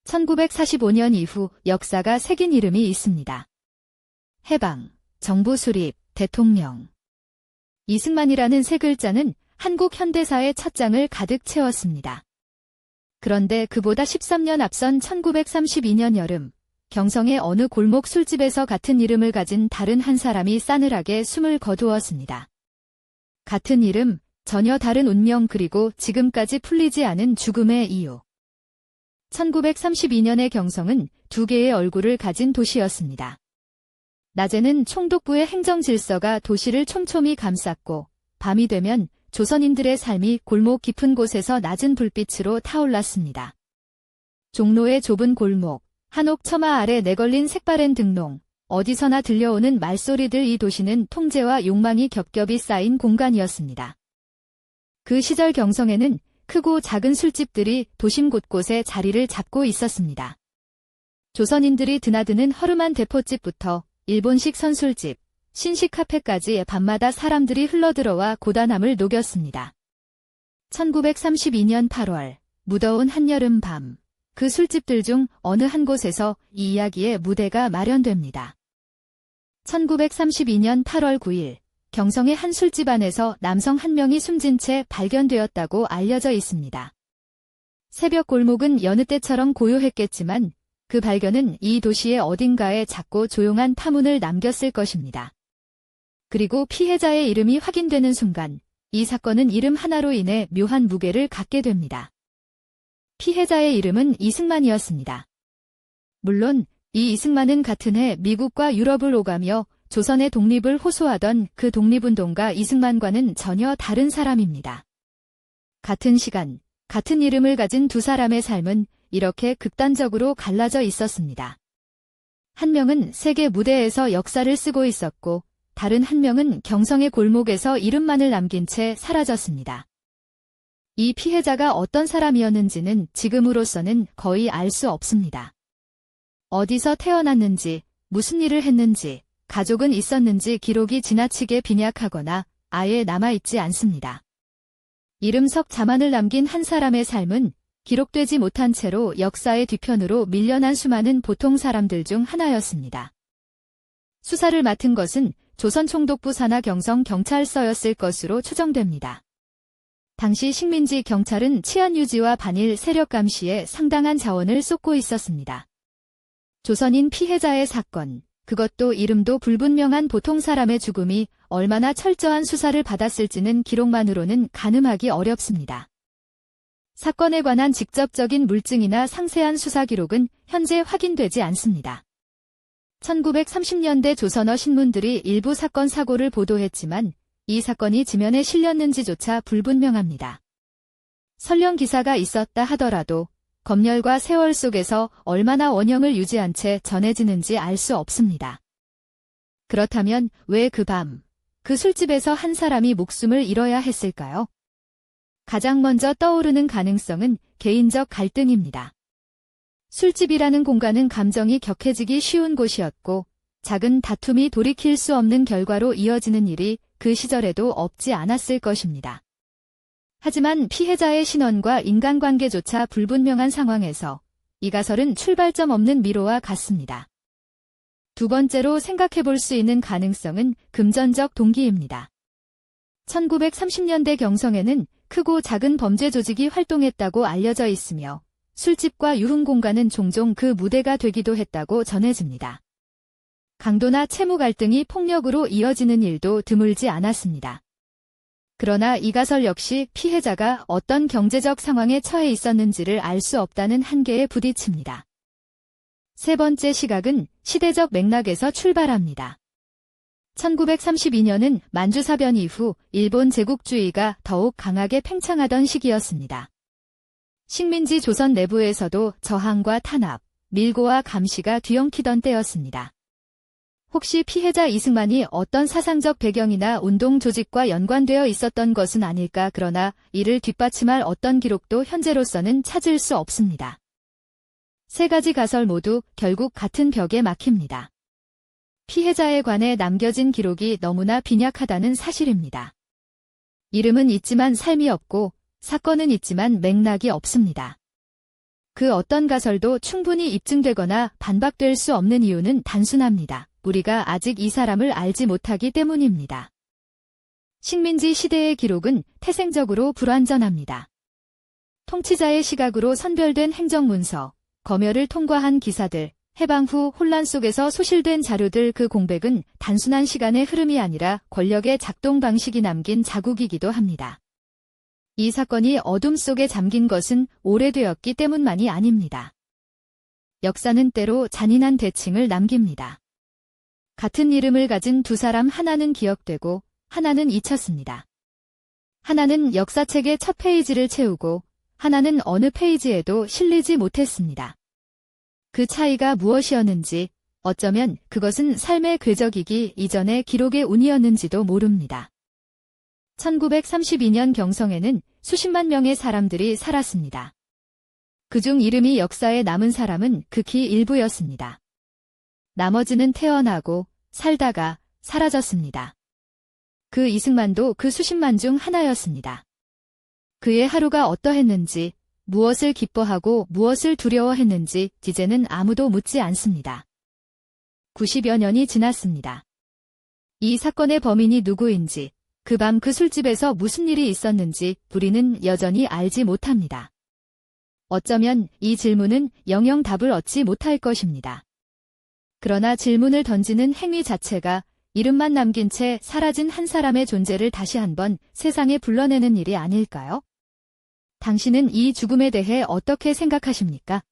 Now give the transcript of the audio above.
1945년 이후 역사가 새긴 이름이 있습니다. 해방, 정부 수립, 대통령. 이승만이라는 세 글자는 한국 현대사의 첫 장을 가득 채웠습니다. 그런데 그보다 13년 앞선 1932년 여름, 경성의 어느 골목 술집에서 같은 이름을 가진 다른 한 사람이 싸늘하게 숨을 거두었습니다. 같은 이름, 전혀 다른 운명 그리고 지금까지 풀리지 않은 죽음의 이유. 1932년의 경성은 두 개의 얼굴을 가진 도시였습니다. 낮에는 총독부의 행정질서가 도시를 촘촘히 감쌌고 밤이 되면 조선인들의 삶이 골목 깊은 곳에서 낮은 불빛으로 타올랐습니다. 종로의 좁은 골목, 한옥 처마 아래 내걸린 색바랜 등롱, 어디서나 들려오는 말소리들 이 도시는 통제와 욕망이 겹겹이 쌓인 공간이었습니다. 그 시절 경성에는 크고 작은 술집들이 도심 곳곳에 자리를 잡고 있었습니다. 조선인들이 드나드는 허름한 대포집부터 일본식 선술집, 신식 카페까지 밤마다 사람들이 흘러들어와 고단함을 녹였습니다. 1932년 8월, 무더운 한여름 밤, 그 술집들 중 어느 한 곳에서 이 이야기의 무대가 마련됩니다. 1932년 8월 9일, 경성의 한 술집 안에서 남성 한 명이 숨진 채 발견되었다고 알려져 있습니다. 새벽 골목은 여느 때처럼 고요했겠지만 그 발견은 이 도시의 어딘가에 작고 조용한 파문을 남겼을 것입니다. 그리고 피해자의 이름이 확인되는 순간 이 사건은 이름 하나로 인해 묘한 무게를 갖게 됩니다. 피해자의 이름은 이승만이었습니다. 물론 이 이승만은 같은 해 미국과 유럽을 오가며 조선의 독립을 호소하던 그 독립운동가 이승만과는 전혀 다른 사람입니다. 같은 시간, 같은 이름을 가진 두 사람의 삶은 이렇게 극단적으로 갈라져 있었습니다. 한 명은 세계 무대에서 역사를 쓰고 있었고 다른 한 명은 경성의 골목에서 이름만을 남긴 채 사라졌습니다. 이 피해자가 어떤 사람이었는지는 지금으로서는 거의 알 수 없습니다. 어디서 태어났는지, 무슨 일을 했는지, 가족은 있었는지 기록이 지나치게 빈약하거나 아예 남아있지 않습니다. 이름 석 자만을 남긴 한 사람의 삶은 기록되지 못한 채로 역사의 뒤편으로 밀려난 수많은 보통 사람들 중 하나였습니다. 수사를 맡은 것은 조선 총독부 산하 경성 경찰서였을 것으로 추정됩니다. 당시 식민지 경찰은 치안 유지와 반일 세력 감시에 상당한 자원을 쏟고 있었습니다. 조선인 피해자의 사건, 그것도 이름도 불분명한 보통 사람의 죽음이 얼마나 철저한 수사를 받았을지는 기록만으로는 가늠하기 어렵습니다. 사건에 관한 직접적인 물증이나 상세한 수사 기록은 현재 확인되지 않습니다. 1930년대 조선어 신문들이 일부 사건 사고를 보도했지만 이 사건이 지면에 실렸는지조차 불분명합니다. 설령 기사가 있었다 하더라도 검열과 세월 속에서 얼마나 원형을 유지한 채 전해지는지 알 수 없습니다. 그렇다면 왜 그 밤, 그 술집에서 한 사람이 목숨을 잃어야 했을까요? 가장 먼저 떠오르는 가능성은 개인적 갈등입니다. 술집이라는 공간은 감정이 격해지기 쉬운 곳이었고 작은 다툼이 돌이킬 수 없는 결과로 이어지는 일이 그 시절에도 없지 않았을 것입니다. 하지만 피해자의 신원과 인간관계조차 불분명한 상황에서 이 가설은 출발점 없는 미로와 같습니다. 두 번째로 생각해 볼 수 있는 가능성은 금전적 동기입니다. 1930년대 경성에는 크고 작은 범죄 조직이 활동했다고 알려져 있으며 술집과 유흥공간은 종종 그 무대가 되기도 했다고 전해집니다. 강도나 채무 갈등이 폭력으로 이어지는 일도 드물지 않았습니다. 그러나 이 가설 역시 피해자가 어떤 경제적 상황에 처해 있었는지를 알 수 없다는 한계에 부딪힙니다. 세 번째 시각은 시대적 맥락에서 출발합니다. 1932년은 만주사변 이후 일본 제국주의가 더욱 강하게 팽창하던 시기였습니다. 식민지 조선 내부에서도 저항과 탄압, 밀고와 감시가 뒤엉키던 때였습니다. 혹시 피해자 이승만이 어떤 사상적 배경이나 운동 조직과 연관되어 있었던 것은 아닐까 그러나 이를 뒷받침할 어떤 기록도 현재로서는 찾을 수 없습니다. 세 가지 가설 모두 결국 같은 벽에 막힙니다. 피해자에 관해 남겨진 기록이 너무나 빈약하다는 사실입니다. 이름은 있지만 삶이 없고 사건은 있지만 맥락이 없습니다. 그 어떤 가설도 충분히 입증되거나 반박될 수 없는 이유는 단순합니다. 우리가 아직 이 사람을 알지 못하기 때문입니다. 식민지 시대의 기록은 태생적으로 불완전합니다. 통치자의 시각으로 선별된 행정문서, 검열을 통과한 기사들, 해방 후 혼란 속에서 소실된 자료들, 그 공백은 단순한 시간의 흐름이 아니라 권력의 작동 방식이 남긴 자국이기도 합니다. 이 사건이 어둠 속에 잠긴 것은 오래되었기 때문만이 아닙니다. 역사는 때로 잔인한 대칭을 남깁니다. 같은 이름을 가진 두 사람, 하나는 기억되고 하나는 잊혔습니다. 하나는 역사책의 첫 페이지를 채우고 하나는 어느 페이지에도 실리지 못했습니다. 그 차이가 무엇이었는지, 어쩌면 그것은 삶의 궤적이기 이전의 기록의 운이었는지도 모릅니다. 1932년 경성에는 수십만 명의 사람들이 살았습니다. 그중 이름이 역사에 남은 사람은 극히 일부였습니다. 나머지는 태어나고 살다가 사라졌습니다. 그 이승만도 그 수십만 중 하나였습니다. 그의 하루가 어떠했는지, 무엇을 기뻐하고 무엇을 두려워했는지 이제는 아무도 묻지 않습니다. 90여 년이 지났습니다. 이 사건의 범인이 누구인지, 그 밤 그 술집에서 무슨 일이 있었는지 우리는 여전히 알지 못합니다. 어쩌면 이 질문은 영영 답을 얻지 못할 것입니다. 그러나 질문을 던지는 행위 자체가 이름만 남긴 채 사라진 한 사람의 존재를 다시 한번 세상에 불러내는 일이 아닐까요? 당신은 이 죽음에 대해 어떻게 생각하십니까?